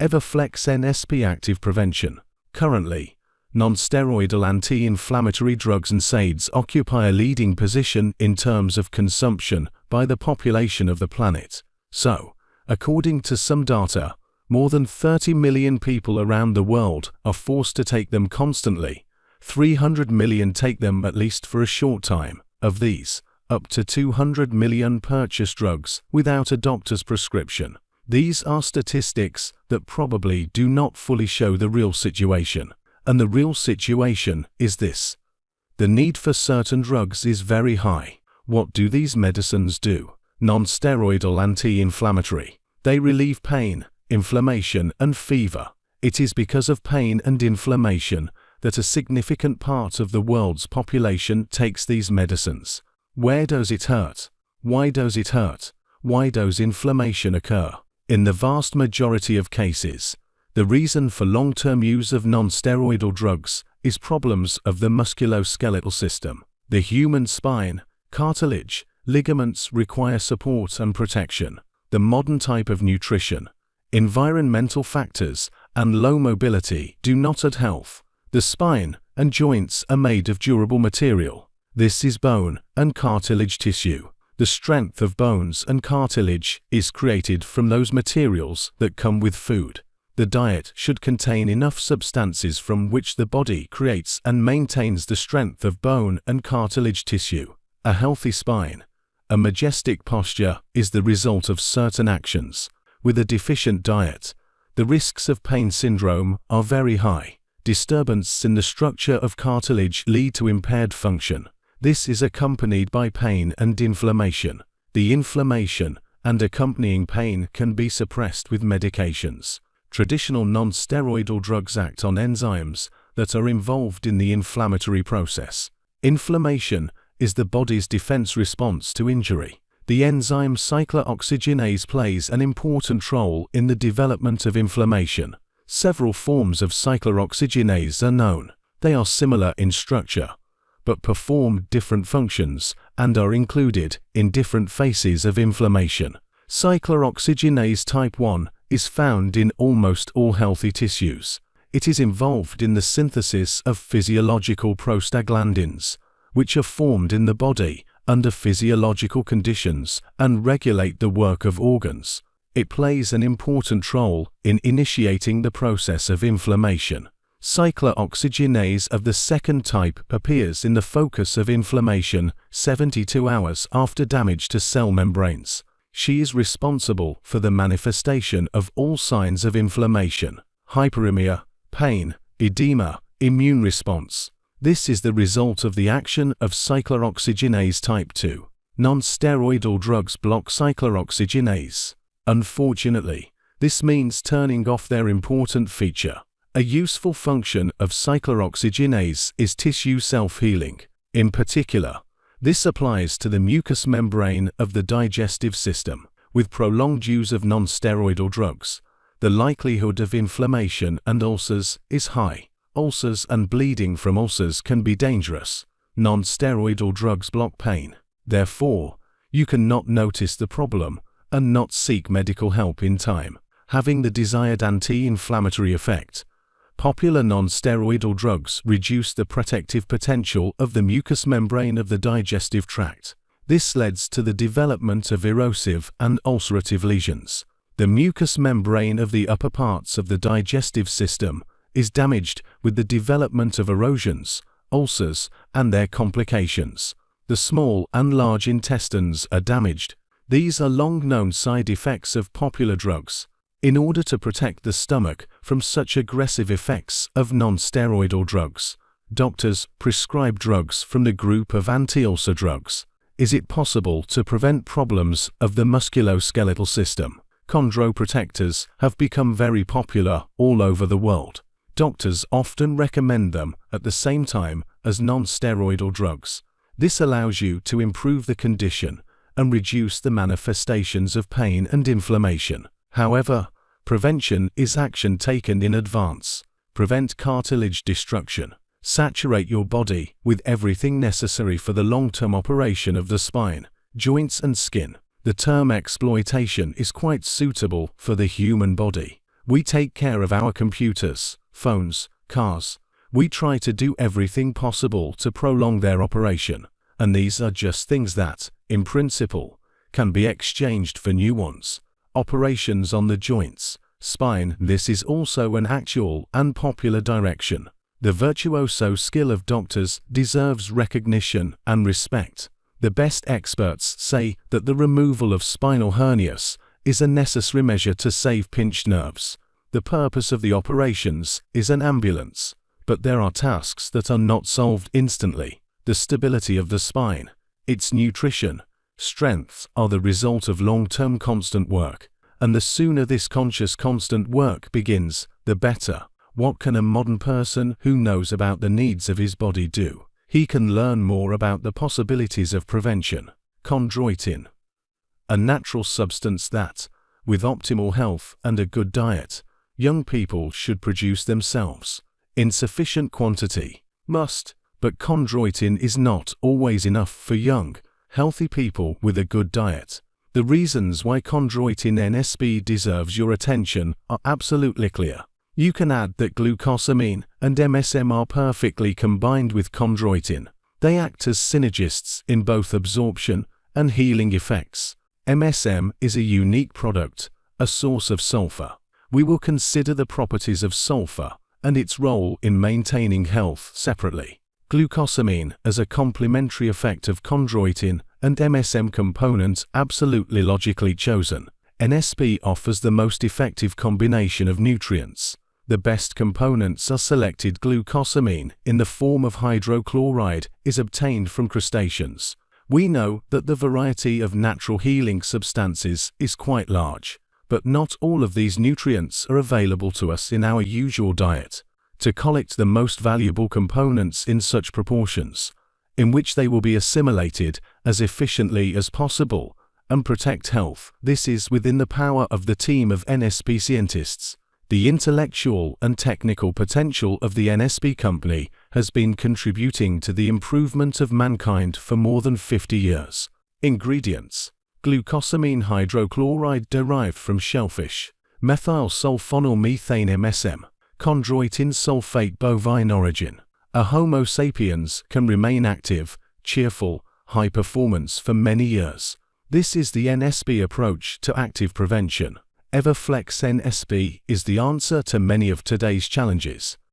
Everflex NSP Active Prevention. Currently, non-steroidal anti-inflammatory drugs and NSAIDs occupy a leading position in terms of consumption by the population of the planet. So, according to some data, more than 30 million people around the world are forced to take them constantly. 300 million take them at least for a short time. Of these, up to 200 million purchase drugs without a doctor's prescription. These are statistics that probably do not fully show the real situation. And the real situation is this. The need for certain drugs is very high. What do these medicines do? Non-steroidal anti-inflammatory. They relieve pain, inflammation and fever. It is because of pain and inflammation that a significant part of the world's population takes these medicines. Where does it hurt? Why does it hurt? Why does inflammation occur? In the vast majority of cases, the reason for long-term use of non-steroidal drugs is problems of the musculoskeletal system. The human spine, cartilage, ligaments require support and protection. The modern type of nutrition, environmental factors, and low mobility do not add health. The spine and joints are made of durable material. This is bone and cartilage tissue. The strength of bones and cartilage is created from those materials that come with food. The diet should contain enough substances from which the body creates and maintains the strength of bone and cartilage tissue. A healthy spine, a majestic posture is the result of certain actions. With a deficient diet, the risks of pain syndrome are very high. Disturbance in the structure of cartilage lead to impaired function. This is accompanied by pain and inflammation. The inflammation and accompanying pain can be suppressed with medications. Traditional non-steroidal drugs act on enzymes that are involved in the inflammatory process. Inflammation is the body's defense response to injury. The enzyme cyclooxygenase plays an important role in the development of inflammation. Several forms of cyclooxygenase are known. They are similar in structure, but perform different functions and are included in different phases of inflammation. Cyclooxygenase type 1 is found in almost all healthy tissues. It is involved in the synthesis of physiological prostaglandins, which are formed in the body under physiological conditions and regulate the work of organs. It plays an important role in initiating the process of inflammation. Cyclooxygenase of the second type appears in the focus of inflammation 72 hours after damage to cell membranes. She is responsible for the manifestation of all signs of inflammation: hyperemia, pain, edema, immune response. This is the result of the action of cyclooxygenase type 2. Non-steroidal drugs block cyclooxygenase. Unfortunately, this means turning off their important feature. A useful function of cyclooxygenase is tissue self-healing. In particular, this applies to the mucous membrane of the digestive system. With prolonged use of non-steroidal drugs, the likelihood of inflammation and ulcers is high. Ulcers and bleeding from ulcers can be dangerous. Non-steroidal drugs block pain. Therefore, you cannot notice the problem and not seek medical help in time, having the desired anti-inflammatory effect. Popular non-steroidal drugs reduce the protective potential of the mucous membrane of the digestive tract. This leads to the development of erosive and ulcerative lesions. The mucous membrane of the upper parts of the digestive system is damaged with the development of erosions, ulcers, and their complications. The small and large intestines are damaged. These are long-known side effects of popular drugs. In order to protect the stomach from such aggressive effects of non-steroidal drugs, doctors prescribe drugs from the group of anti-ulcer drugs. Is it possible to prevent problems of the musculoskeletal system? Chondroprotectors have become very popular all over the world. Doctors often recommend them at the same time as non-steroidal drugs. This allows you to improve the condition and reduce the manifestations of pain and inflammation. However, prevention is action taken in advance. Prevent cartilage destruction. Saturate your body with everything necessary for the long-term operation of the spine, joints and skin. The term exploitation is quite suitable for the human body. We take care of our computers, phones, cars. We try to do everything possible to prolong their operation, and these are just things that, in principle, can be exchanged for new ones. Operations on the joints, spine. This is also an actual and popular direction. The virtuoso skill of doctors deserves recognition and respect. The best experts say that the removal of spinal hernias is a necessary measure to save pinched nerves. The purpose of the operations is an ambulance, but there are tasks that are not solved instantly. The stability of the spine, its nutrition, strength are the result of long-term constant work, and the sooner this conscious constant work begins, the better. What can a modern person who knows about the needs of his body do? He can learn more about the possibilities of prevention. Chondroitin, a natural substance that, with optimal health and a good diet, young people should produce themselves. In sufficient quantity, but chondroitin is not always enough for young, healthy people with a good diet. The reasons why chondroitin NSP deserves your attention are absolutely clear. You can add that glucosamine and MSM are perfectly combined with chondroitin. They act as synergists in both absorption and healing effects. MSM is a unique product, a source of sulfur. We will consider the properties of sulfur and its role in maintaining health separately. Glucosamine as a complementary effect of chondroitin and MSM components absolutely logically chosen. NSP offers the most effective combination of nutrients. The best components are selected. Glucosamine in the form of hydrochloride is obtained from crustaceans. We know that the variety of natural healing substances is quite large, but not all of these nutrients are available to us in our usual diet. To collect the most valuable components in such proportions, in which they will be assimilated as efficiently as possible and protect health, this is within the power of the team of NSP scientists. The intellectual and technical potential of the NSP company has been contributing to the improvement of mankind for more than 50 years. Ingredients: glucosamine hydrochloride derived from shellfish, methyl sulfonyl-methane MSM, chondroitin sulfate bovine origin. A Homo sapiens can remain active, cheerful, high performance for many years. This is the NSP approach to active prevention. Everflex NSP is the answer to many of today's challenges.